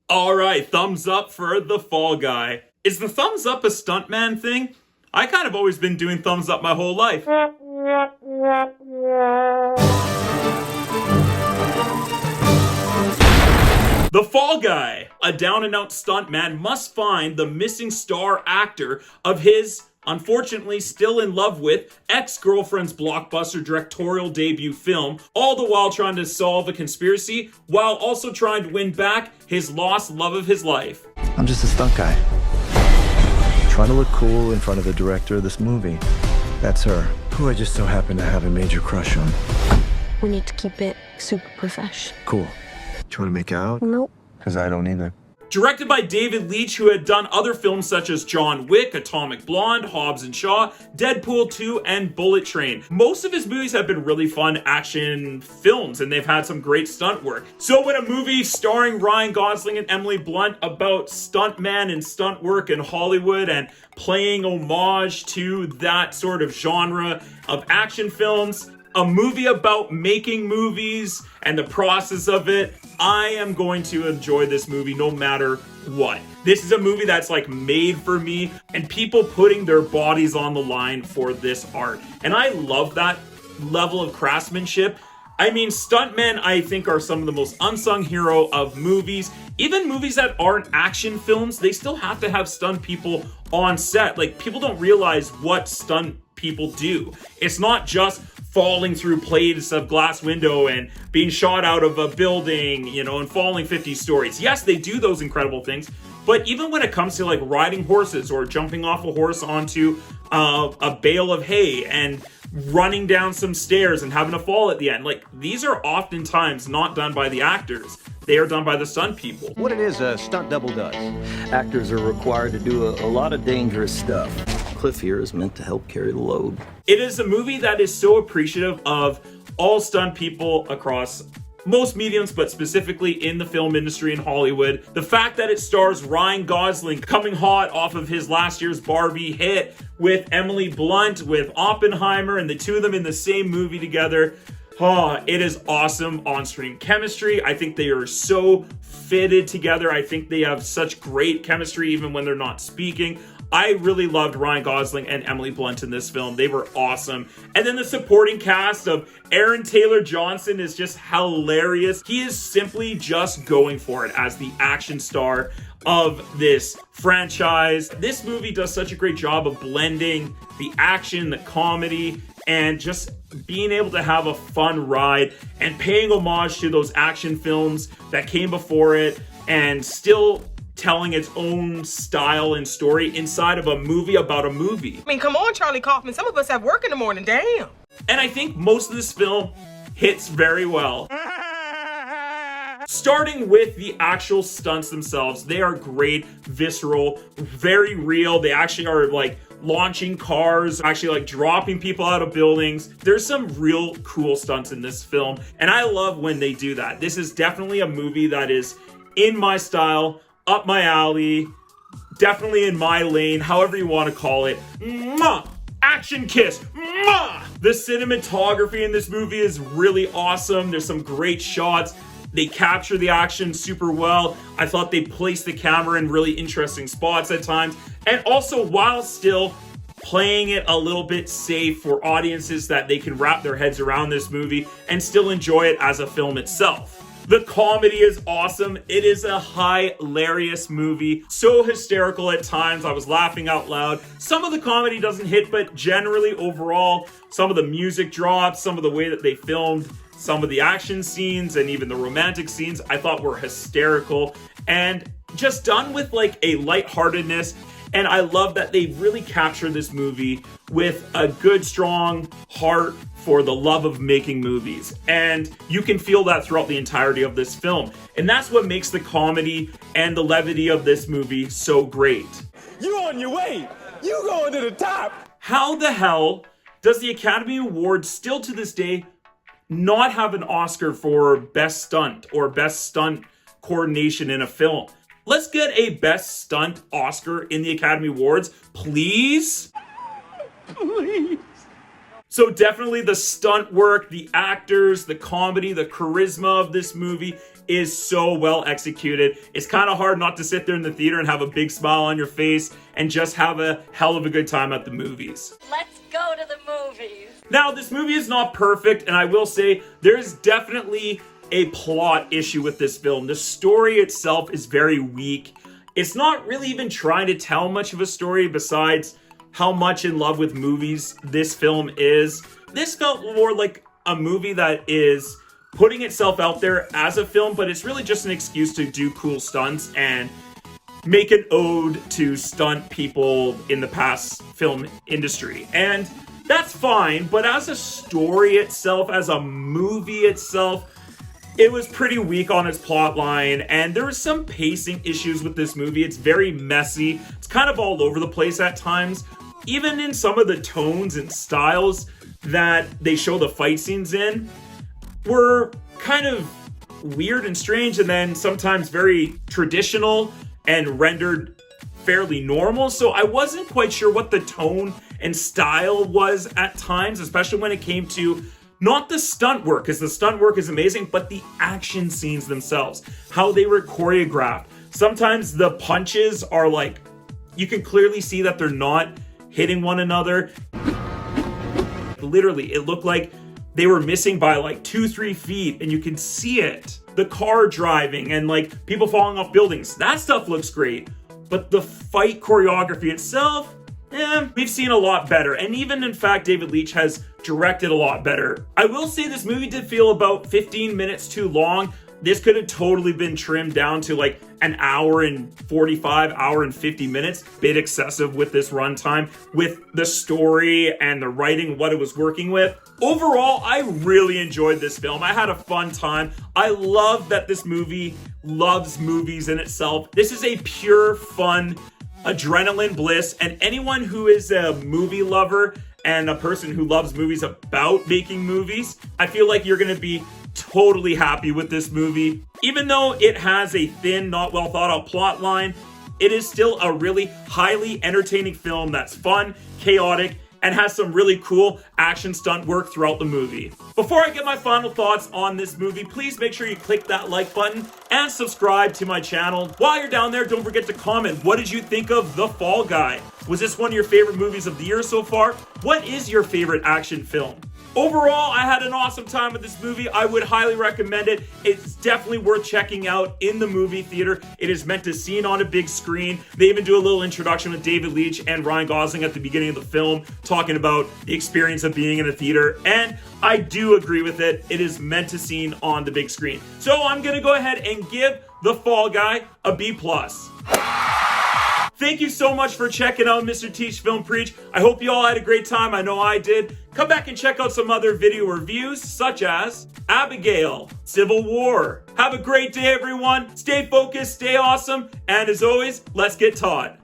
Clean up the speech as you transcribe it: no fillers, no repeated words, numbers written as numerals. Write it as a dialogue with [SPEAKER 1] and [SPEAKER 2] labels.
[SPEAKER 1] All right, thumbs up for The Fall Guy. Is the thumbs up a stuntman thing? I kind of always been doing thumbs up my whole life. The Fall Guy. A down-and-out stuntman must find the missing star actor of his, unfortunately still in love with, ex-girlfriend's blockbuster directorial debut film, all the while trying to solve a conspiracy, while also trying to win back his lost love of his life.
[SPEAKER 2] I'm just a stunt guy. Trying to look cool in front of the director of this movie. That's her, who I just so happen to have a major crush on.
[SPEAKER 3] We need to keep it super professional.
[SPEAKER 2] Cool. Do you want to make out?
[SPEAKER 3] Nope.
[SPEAKER 2] Because I don't either.
[SPEAKER 1] Directed by David Leitch, who had done other films such as John Wick, Atomic Blonde, Hobbs and Shaw, Deadpool 2, and Bullet Train. Most of his movies have been really fun action films, and they've had some great stunt work. So when a movie starring Ryan Gosling and Emily Blunt about stuntman and stunt work in Hollywood and playing homage to that sort of genre of action films, a movie about making movies and the process of it, I am going to enjoy this movie no matter what. This is a movie that's like made for me, and people putting their bodies on the line for this art. And I love that level of craftsmanship. I mean, stuntmen, I think, are some of the most unsung hero of movies. Even movies that aren't action films, they still have to have stunt people on set. Like, people don't realize what stunt people do. It's not just falling through plates of glass window and being shot out of a building, you know, and falling 50 stories. Yes, they do those incredible things, but even when it comes to like riding horses or jumping off a horse onto a bale of hay and running down some stairs and having a fall at the end, like, these are oftentimes not done by the actors. They are done by the stunt people.
[SPEAKER 4] What it is, a stunt double does. Actors are required to do a lot of dangerous stuff. Cliff here is meant to help carry the load.
[SPEAKER 1] It is a movie that is so appreciative of all stunt people across most mediums, but specifically in the film industry in Hollywood. The fact that it stars Ryan Gosling coming hot off of his last year's Barbie hit, with Emily Blunt, with Oppenheimer, and the two of them in the same movie together. It is awesome on-screen chemistry. I think they are so fitted together. I think they have such great chemistry even when they're not speaking. I really loved Ryan Gosling and Emily Blunt in this film. They were awesome. And then the supporting cast of Aaron Taylor Johnson is just hilarious. He is simply just going for it as the action star of this franchise. This movie does such a great job of blending the action, the comedy, and just being able to have a fun ride and paying homage to those action films that came before it, and still telling its own style and story inside of a movie about a movie.
[SPEAKER 5] I mean, come on, Charlie Kaufman. Some of us have work in the morning, damn.
[SPEAKER 1] And I think most of this film hits very well. Starting with the actual stunts themselves, they are great, visceral, very real. They actually are like launching cars, actually like dropping people out of buildings. There's some real cool stunts in this film, and I love when they do that. This is definitely a movie that is in my style, up my alley, definitely in my lane, however you want to call it. Mwah! Action kiss. Mwah! The cinematography in this movie is really awesome. There's some great shots. They capture the action super well. I thought they placed the camera in really interesting spots at times. And also, while still playing it a little bit safe for audiences that they can wrap their heads around this movie and still enjoy it as a film itself. The comedy is awesome. It is a hilarious movie. So hysterical at times. I was laughing out loud. Some of the comedy doesn't hit, but generally overall, some of the music drops, some of the way that they filmed some of the action scenes and even the romantic scenes, I thought were hysterical and just done with like a lightheartedness. And I love that they really captured this movie with a good, strong heart for the love of making movies. And you can feel that throughout the entirety of this film. And that's what makes the comedy and the levity of this movie so great.
[SPEAKER 6] You on your way. You going to the top.
[SPEAKER 1] How the hell does the Academy Award still to this day not have an Oscar for Best Stunt or Best Stunt Coordination in a film? Let's get a Best Stunt Oscar in the Academy Awards, please. Please. So definitely the stunt work, the actors, the comedy, the charisma of this movie is so well executed. It's kind of hard not to sit there in the theater and have a big smile on your face and just have a hell of a good time at the movies.
[SPEAKER 7] Let's go to the movies.
[SPEAKER 1] Now, this movie is not perfect, and I will say there's definitely a plot issue with this film. The story itself is very weak. It's not really even trying to tell much of a story besides how much in love with movies this film is. This felt more like a movie that is putting itself out there as a film, but it's really just an excuse to do cool stunts and make an ode to stunt people in the past film industry. And that's fine, but as a story itself, as a movie itself, it was pretty weak on its plot line, and there were some pacing issues with this movie. It's very messy. It's kind of all over the place at times. Even in some of the tones and styles that they show the fight scenes in were kind of weird and strange, and then sometimes very traditional and rendered fairly normal. So I wasn't quite sure what the tone and style was at times, especially when it came to not the stunt work, because the stunt work is amazing, but the action scenes themselves, how they were choreographed. Sometimes the punches are like, you can clearly see that they're not hitting one another. Literally, it looked like they were missing by like 2-3 feet, and you can see it. The car driving and like people falling off buildings, that stuff looks great. But the fight choreography itself, we've seen a lot better. And even, in fact, David Leitch has directed a lot better. I will say this movie did feel about 15 minutes too long. This could have totally been trimmed down to like an hour and 45, hour and 50 minutes. Bit excessive with this runtime, with the story and the writing, what it was working with. Overall, I really enjoyed this film. I had a fun time. I love that this movie loves movies in itself. This is a pure fun adrenaline bliss, and anyone who is a movie lover and a person who loves movies about making movies, I feel like you're going to be totally happy with this movie. Even though it has a thin, not well thought out plot line, it is still a really highly entertaining film that's fun, chaotic, and has some really cool action stunt work throughout the movie. Before I get my final thoughts on this movie, please make sure you click that like button and subscribe to my channel. While you're down there, don't forget to comment. What did you think of The Fall Guy? Was this one of your favorite movies of the year so far? What is your favorite action film? Overall, I had an awesome time with this movie. I would highly recommend it. It's definitely worth checking out in the movie theater. It is meant to be seen on a big screen. They even do a little introduction with David Leitch and Ryan Gosling at the beginning of the film, talking about the experience of being in a theater. And I do agree with it. It is meant to be seen on the big screen. So I'm going to go ahead and give The Fall Guy a B+. Thank you so much for checking out Mr. Teach Film Preach. I hope you all had a great time. I know I did. Come back and check out some other video reviews, such as Abigail, Civil War. Have a great day, everyone. Stay focused, stay awesome, and as always, let's get taught.